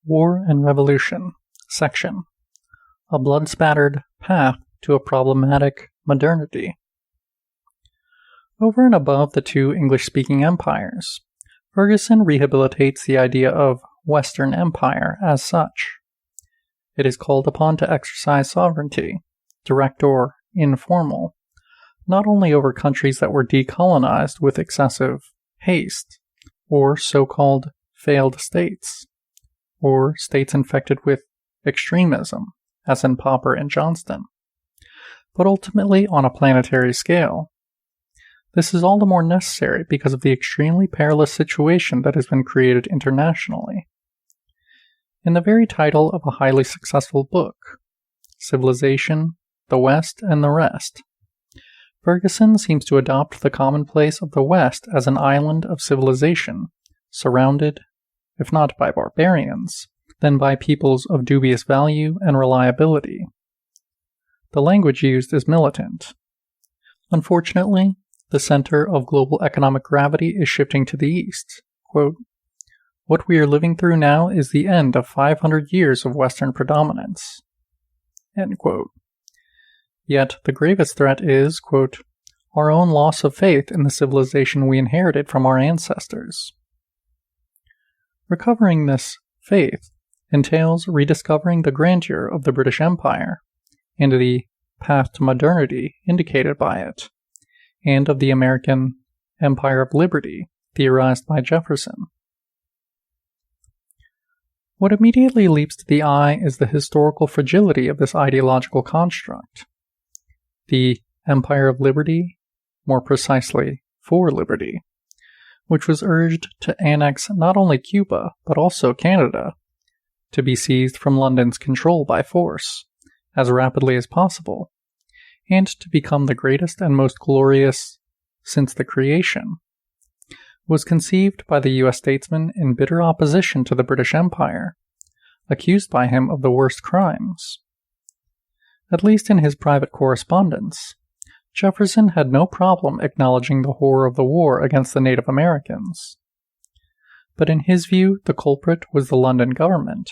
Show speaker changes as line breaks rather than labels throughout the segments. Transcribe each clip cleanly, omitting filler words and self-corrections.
War and Revolution, section. A blood-spattered path to a problematic modernity. Over and above the two English-speaking empires, Ferguson rehabilitates the idea of Western Empire as such. It is called upon to exercise sovereignty, direct or informal, not only over countries that were decolonized with excessive haste, or so-called failed states, or states infected with extremism, as in Popper and Johnston, but ultimately on a planetary scale. This is all the more necessary because of the extremely perilous situation that has been created internationally. In the very title of a highly successful book, Civilization, the West and the Rest, Ferguson seems to adopt the commonplace of the West as an island of civilization, surrounded, if not by barbarians, then by peoples of dubious value and reliability. The language used is militant. Unfortunately, the center of global economic gravity is shifting to the east. Quote, "What we are living through now is the end of 500 years of Western predominance." End quote. Yet the gravest threat is, quote, "our own loss of faith in the civilization we inherited from our ancestors." Recovering this faith entails rediscovering the grandeur of the British Empire and the path to modernity indicated by it, and of the American Empire of Liberty theorized by Jefferson. What immediately leaps to the eye is the historical fragility of this ideological construct. The Empire of Liberty, more precisely, for liberty, which was urged to annex not only Cuba, but also Canada, to be seized from London's control by force, as rapidly as possible, and to become the greatest and most glorious since the creation, was conceived by the U.S. statesman in bitter opposition to the British Empire, accused by him of the worst crimes. At least in his private correspondence, Jefferson had no problem acknowledging the horror of the war against the Native Americans. But in his view, the culprit was the London government,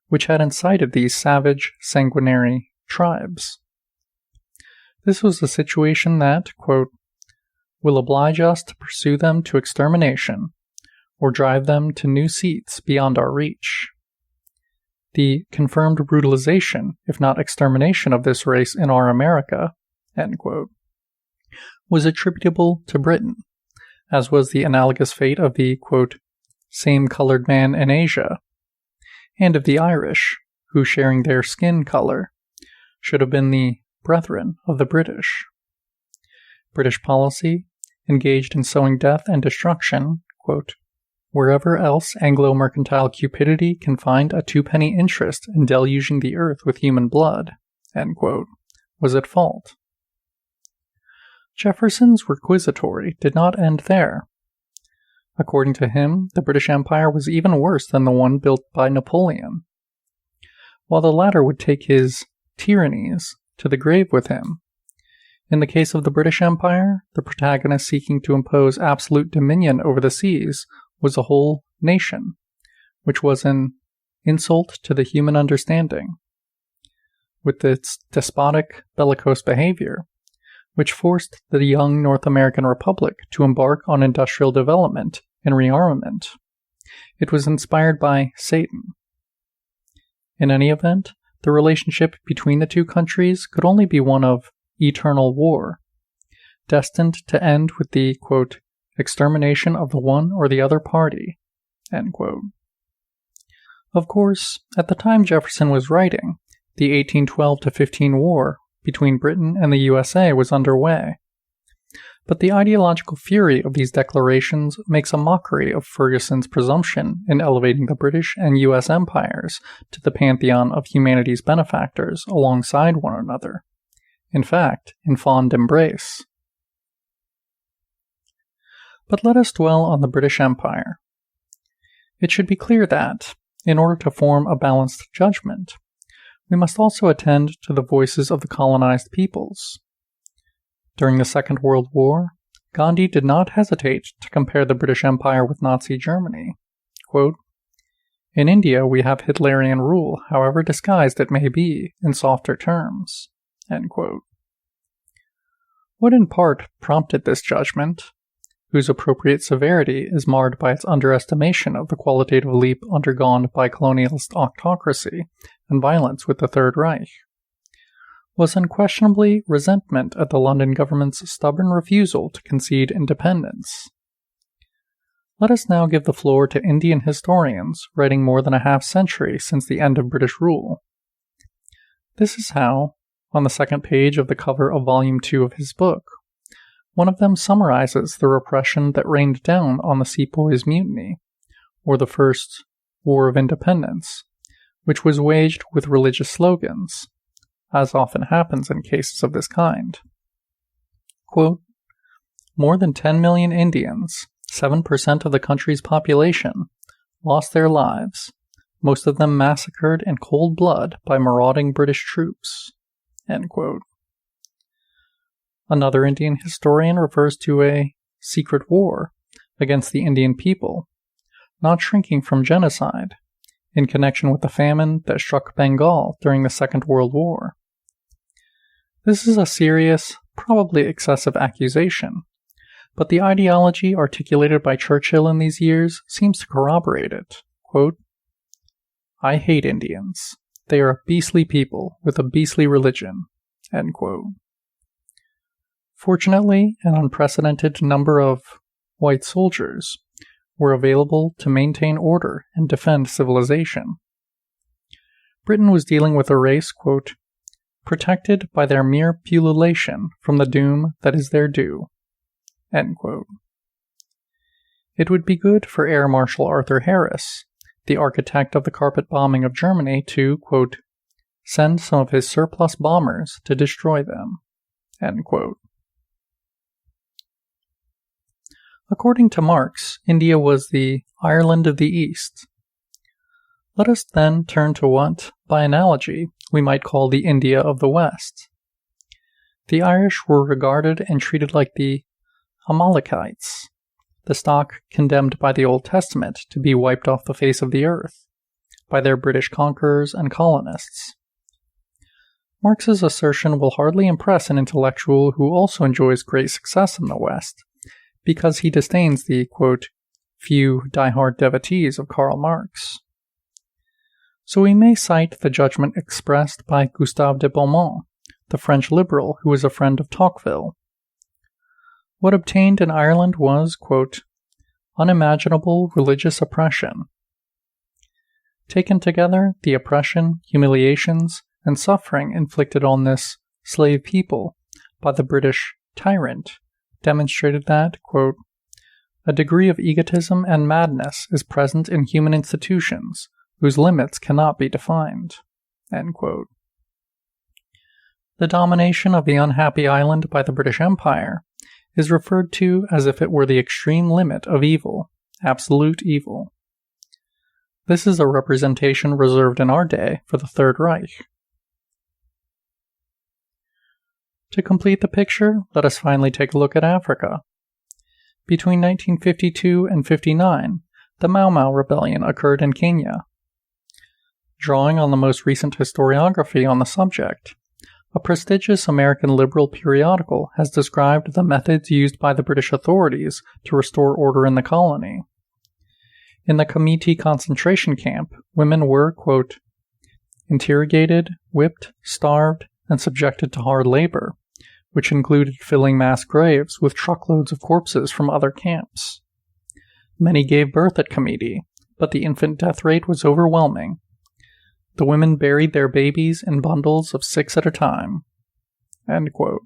which had incited these savage, sanguinary tribes. This was a situation that, quote, "will oblige us to pursue them to extermination, or drive them to new seats beyond our reach." The confirmed brutalization, if not extermination of this race in our America, end quote, was attributable to Britain, as was the analogous fate of the, quote, "same colored man in Asia," and of the Irish, who, sharing their skin color, should have been the brethren of the British. British policy, engaged in sowing death and destruction, quote, "wherever else Anglo-mercantile cupidity can find a twopenny interest in deluging the earth with human blood," end quote, was at fault. Jefferson's requisitory did not end there. According to him, the British Empire was even worse than the one built by Napoleon. While the latter would take his tyrannies to the grave with him, in the case of the British Empire, the protagonist seeking to impose absolute dominion over the seas was a whole nation, which was an insult to the human understanding. With its despotic, bellicose behavior, which forced the young North American Republic to embark on industrial development and rearmament, it was inspired by Satan. In any event, the relationship between the two countries could only be one of eternal war, destined to end with the, quote, "extermination of the one or the other party," end quote. Of course, at the time Jefferson was writing, the 1812-15 war between Britain and the USA was underway. But the ideological fury of these declarations makes a mockery of Ferguson's presumption in elevating the British and U.S. empires to the pantheon of humanity's benefactors alongside one another, in fact, in fond embrace. But let us dwell on the British Empire. It should be clear that, in order to form a balanced judgment, we must also attend to the voices of the colonized peoples. During the Second World War, Gandhi did not hesitate to compare the British Empire with Nazi Germany. Quote, In India, we have Hitlerian rule, however disguised it may be, in softer terms." End quote. What in part prompted this judgment, whose appropriate severity is marred by its underestimation of the qualitative leap undergone by colonialist autocracy and violence with the Third Reich, was unquestionably resentment at the London government's stubborn refusal to concede independence. Let us now give the floor to Indian historians writing more than a half-century since the end of British rule. This is how, on the second page of the cover of Volume 2 of his book, one of them summarizes the repression that rained down on the Sepoys' Mutiny, or the First War of Independence, which was waged with religious slogans, as often happens in cases of this kind. Quote, "More than 10 million Indians, 7% of the country's population, lost their lives, most of them massacred in cold blood by marauding British troops." End quote. Another Indian historian refers to a secret war against the Indian people, not shrinking from genocide, in connection with the famine that struck Bengal during the Second World War. This is a serious, probably excessive accusation, but the ideology articulated by Churchill in these years seems to corroborate it. Quote, "I hate Indians. They are a beastly people with a beastly religion." End quote. Fortunately, an unprecedented number of white soldiers were available to maintain order and defend civilization. Britain was dealing with a race, quote, "protected by their mere pullulation from the doom that is their due." End quote. It would be good for Air Marshal Arthur Harris, the architect of the carpet bombing of Germany, to, quote, "send some of his surplus bombers to destroy them." End quote. According to Marx, India was the Ireland of the East. Let us then turn to what, by analogy, we might call the India of the West. The Irish were regarded and treated like the Amalekites, the stock condemned by the Old Testament to be wiped off the face of the earth by their British conquerors and colonists. Marx's assertion will hardly impress an intellectual who also enjoys great success in the West, because he disdains the, quote, "few die-hard devotees of Karl Marx." So we may cite the judgment expressed by Gustave de Beaumont, the French liberal who was a friend of Tocqueville. What obtained in Ireland was, quote, "unimaginable religious oppression." Taken together, the oppression, humiliations, and suffering inflicted on this slave people by the British tyrant demonstrated that, quote, "a degree of egotism and madness is present in human institutions whose limits cannot be defined." End quote. The domination of the unhappy island by the British Empire is referred to as if it were the extreme limit of evil, absolute evil. This is a representation reserved in our day for the Third Reich. To complete the picture, let us finally take a look at Africa. Between 1952 and 59, the Mau Mau Rebellion occurred in Kenya. Drawing on the most recent historiography on the subject, a prestigious American liberal periodical has described the methods used by the British authorities to restore order in the colony. In the Kamiti concentration camp, women were, quote, "interrogated, whipped, starved, and subjected to hard labor, which included filling mass graves with truckloads of corpses from other camps. Many gave birth at Kamiti, but the infant death rate was overwhelming. The women buried their babies in bundles of 6 at a time." End quote.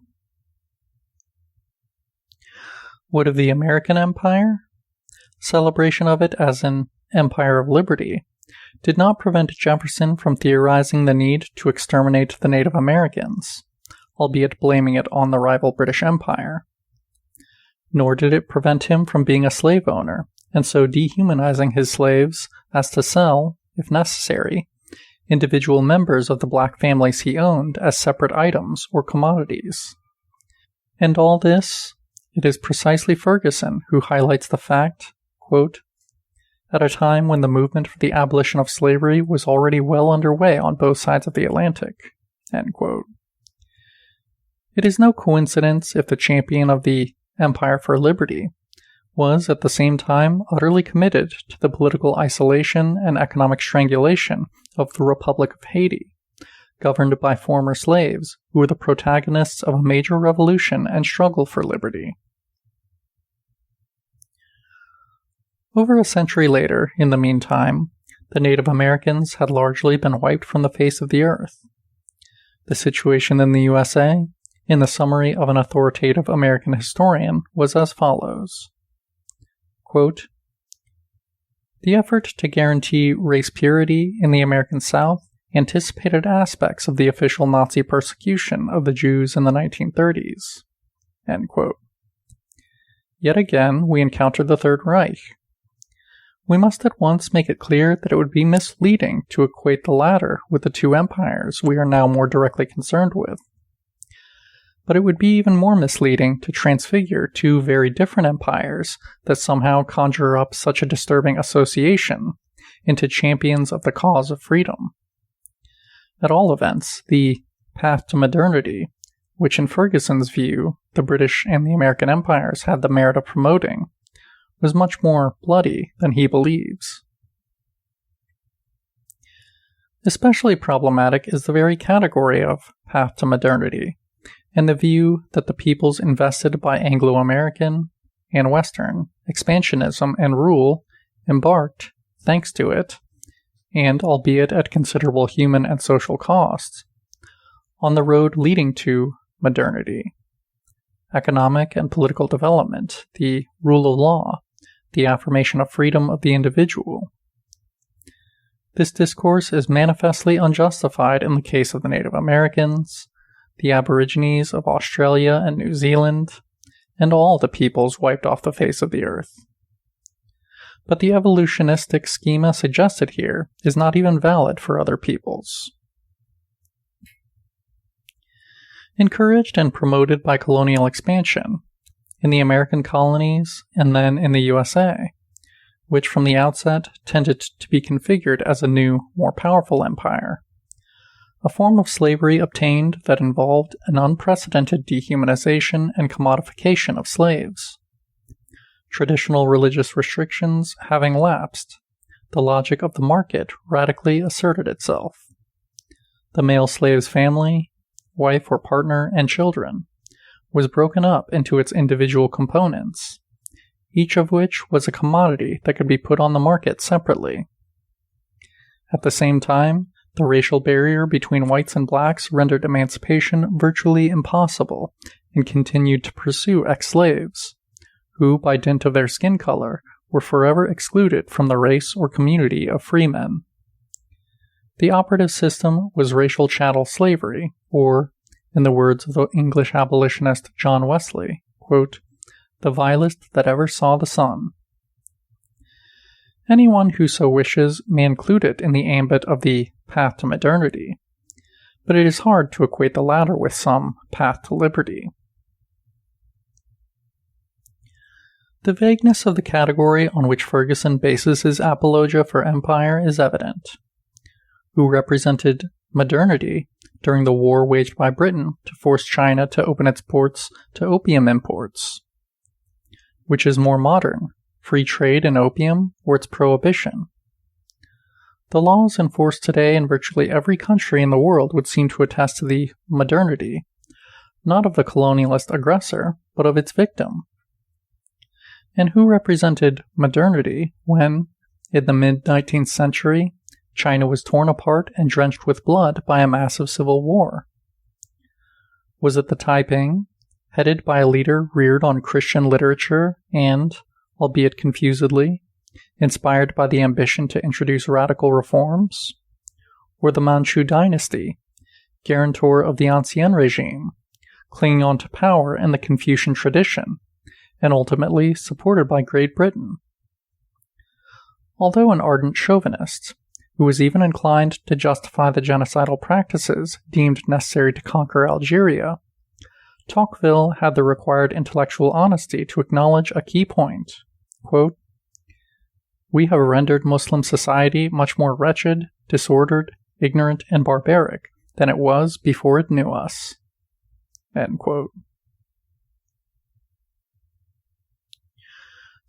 What of the American Empire? Celebration of it as an Empire of Liberty did not prevent Jefferson from theorizing the need to exterminate the Native Americans, albeit blaming it on the rival British Empire. Nor did it prevent him from being a slave owner, and so dehumanizing his slaves as to sell, if necessary, individual members of the black families he owned as separate items or commodities. And all this, it is precisely Ferguson who highlights the fact, quote, at a time when the movement for the abolition of slavery was already well underway on both sides of the Atlantic." End quote. It is no coincidence if the champion of the Empire for Liberty was at the same time utterly committed to the political isolation and economic strangulation of the Republic of Haiti, governed by former slaves who were the protagonists of a major revolution and struggle for liberty. Over a century later, in the meantime, the Native Americans had largely been wiped from the face of the earth. The situation in the USA, in the summary of an authoritative American historian, was as follows. Quote, "The effort to guarantee race purity in the American South anticipated aspects of the official Nazi persecution of the Jews in the 1930s. End quote. Yet again, we encounter the Third Reich. We must at once make it clear that it would be misleading to equate the latter with the two empires we are now more directly concerned with. But it would be even more misleading to transfigure two very different empires that somehow conjure up such a disturbing association into champions of the cause of freedom. At all events, the path to modernity, which in Ferguson's view the British and the American empires had the merit of promoting, was much more bloody than he believes. Especially problematic is the very category of path to modernity, and the view that the peoples invested by Anglo-American and Western expansionism and rule embarked, thanks to it, and albeit at considerable human and social costs, on the road leading to modernity. Economic and political development, the rule of law, the affirmation of freedom of the individual. This discourse is manifestly unjustified in the case of the Native Americans, the Aborigines of Australia and New Zealand, and all the peoples wiped off the face of the earth. But the evolutionistic schema suggested here is not even valid for other peoples. Encouraged and promoted by colonial expansion, in the American colonies and then in the USA, which from the outset tended to be configured as a new, more powerful empire, a form of slavery obtained that involved an unprecedented dehumanization and commodification of slaves. Traditional religious restrictions having lapsed, the logic of the market radically asserted itself. The male slave's family, wife or partner, and children was broken up into its individual components, each of which was a commodity that could be put on the market separately. At the same time, the racial barrier between whites and blacks rendered emancipation virtually impossible and continued to pursue ex-slaves, who, by dint of their skin color, were forever excluded from the race or community of freemen. The operative system was racial chattel slavery, or, in the words of the English abolitionist John Wesley, quote, "the vilest that ever saw the sun." Anyone who so wishes may include it in the ambit of the path to modernity, but it is hard to equate the latter with some path to liberty. The vagueness of the category on which Ferguson bases his apologia for empire is evident. Who represented modernity during the war waged by Britain to force China to open its ports to opium imports? Which is more modern, free trade in opium or its prohibition? The laws enforced today in virtually every country in the world would seem to attest to the modernity, not of the colonialist aggressor, but of its victim. And who represented modernity when, in the mid-19th century, China was torn apart and drenched with blood by a massive civil war? Was it the Taiping, headed by a leader reared on Christian literature and, albeit confusedly, inspired by the ambition to introduce radical reforms? Or the Manchu dynasty, guarantor of the Ancien regime, clinging on to power in the Confucian tradition, and ultimately supported by Great Britain? Although an ardent chauvinist, who was even inclined to justify the genocidal practices deemed necessary to conquer Algeria, Tocqueville had the required intellectual honesty to acknowledge a key point. Quote, we have rendered Muslim society much more wretched, disordered, ignorant, and barbaric than it was before it knew us." End quote.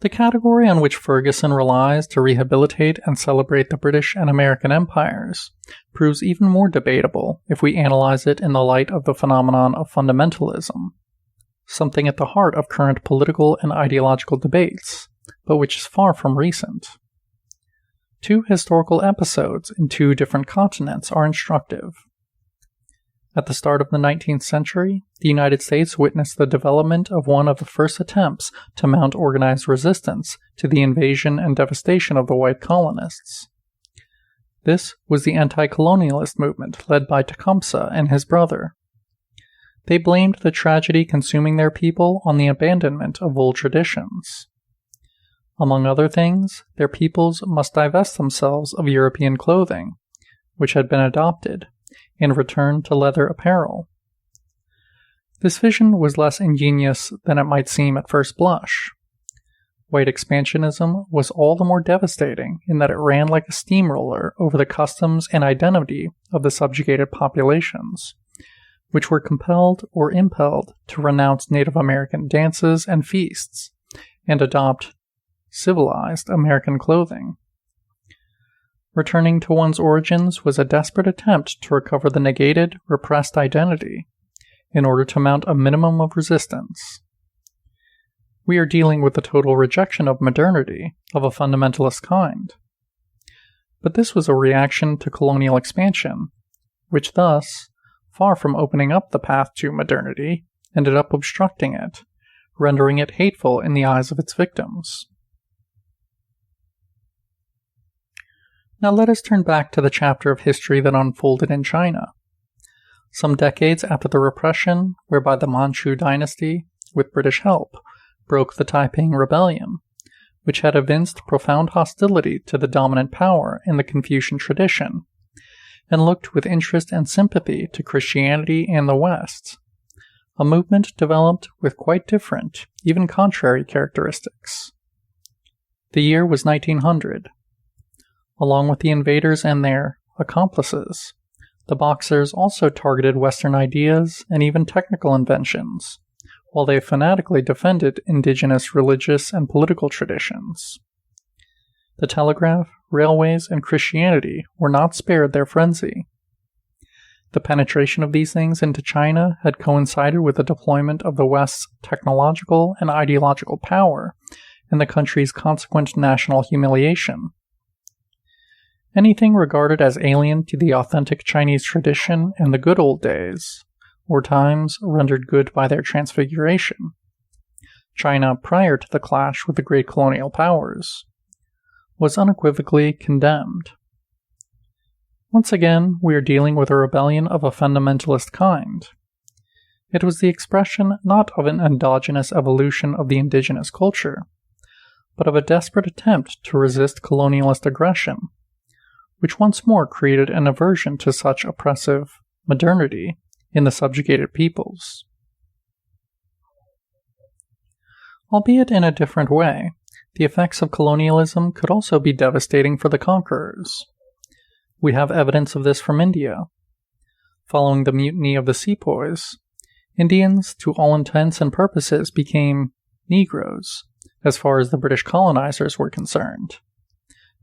The category on which Ferguson relies to rehabilitate and celebrate the British and American empires proves even more debatable if we analyze it in the light of the phenomenon of fundamentalism, something at the heart of current political and ideological debates, but which is far from recent. Two historical episodes in two different continents are instructive. At the start of the 19th century, the United States witnessed the development of one of the first attempts to mount organized resistance to the invasion and devastation of the white colonists. This was the anti-colonialist movement led by Tecumseh and his brother. They blamed the tragedy consuming their people on the abandonment of old traditions. Among other things, their peoples must divest themselves of European clothing, which had been adopted, and return to leather apparel. This vision was less ingenious than it might seem at first blush. White expansionism was all the more devastating in that it ran like a steamroller over the customs and identity of the subjugated populations, which were compelled or impelled to renounce Native American dances and feasts and adopt civilized American clothing. Returning to one's origins was a desperate attempt to recover the negated, repressed identity in order to mount a minimum of resistance. We are dealing with the total rejection of modernity of a fundamentalist kind. But this was a reaction to colonial expansion, which thus, far from opening up the path to modernity, ended up obstructing it, rendering it hateful in the eyes of its victims. Now let us turn back to the chapter of history that unfolded in China. Some decades after the repression whereby the Manchu dynasty, with British help, broke the Taiping Rebellion, which had evinced profound hostility to the dominant power in the Confucian tradition, and looked with interest and sympathy to Christianity and the West, a movement developed with quite different, even contrary characteristics. The year was 1900. Along with the invaders and their accomplices, the Boxers also targeted Western ideas and even technical inventions, while they fanatically defended indigenous religious and political traditions. The telegraph, railways, and Christianity were not spared their frenzy. The penetration of these things into China had coincided with the deployment of the West's technological and ideological power and the country's consequent national humiliation. Anything regarded as alien to the authentic Chinese tradition in the good old days, or times rendered good by their transfiguration, China prior to the clash with the great colonial powers, was unequivocally condemned. Once again, we are dealing with a rebellion of a fundamentalist kind. It was the expression not of an endogenous evolution of the indigenous culture, but of a desperate attempt to resist colonialist aggression, which once more created an aversion to such oppressive modernity in the subjugated peoples. Albeit in a different way, the effects of colonialism could also be devastating for the conquerors. We have evidence of this from India. Following the mutiny of the sepoys, Indians, to all intents and purposes, became Negroes, as far as the British colonizers were concerned,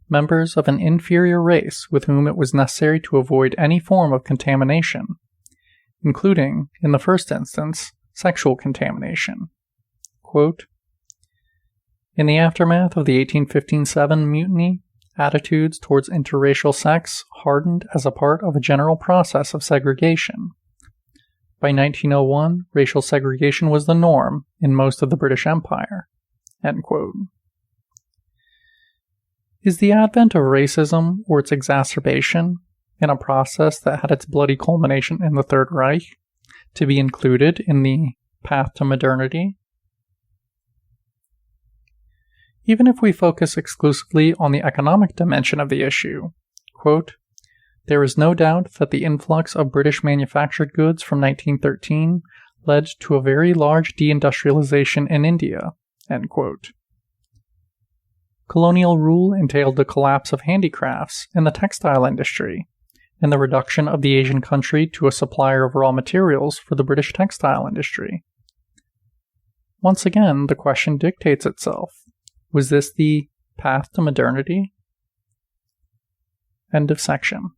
members of an inferior race with whom it was necessary to avoid any form of contamination, including, in the first instance, sexual contamination. Quote, "In the aftermath of the 1815-7 mutiny, attitudes towards interracial sex hardened as a part of a general process of segregation. By 1901, racial segregation was the norm in most of the British Empire." End quote. Is the advent of racism, or its exacerbation, in a process that had its bloody culmination in the Third Reich, to be included in the path to modernity? Even if we focus exclusively on the economic dimension of the issue, quote, "There is no doubt that the influx of British manufactured goods from 1913 led to a very large deindustrialization in India." End quote. Colonial rule entailed the collapse of handicrafts and the textile industry, and the reduction of the Asian country to a supplier of raw materials for the British textile industry. Once again, the question dictates itself. Was this the path to modernity? End of section.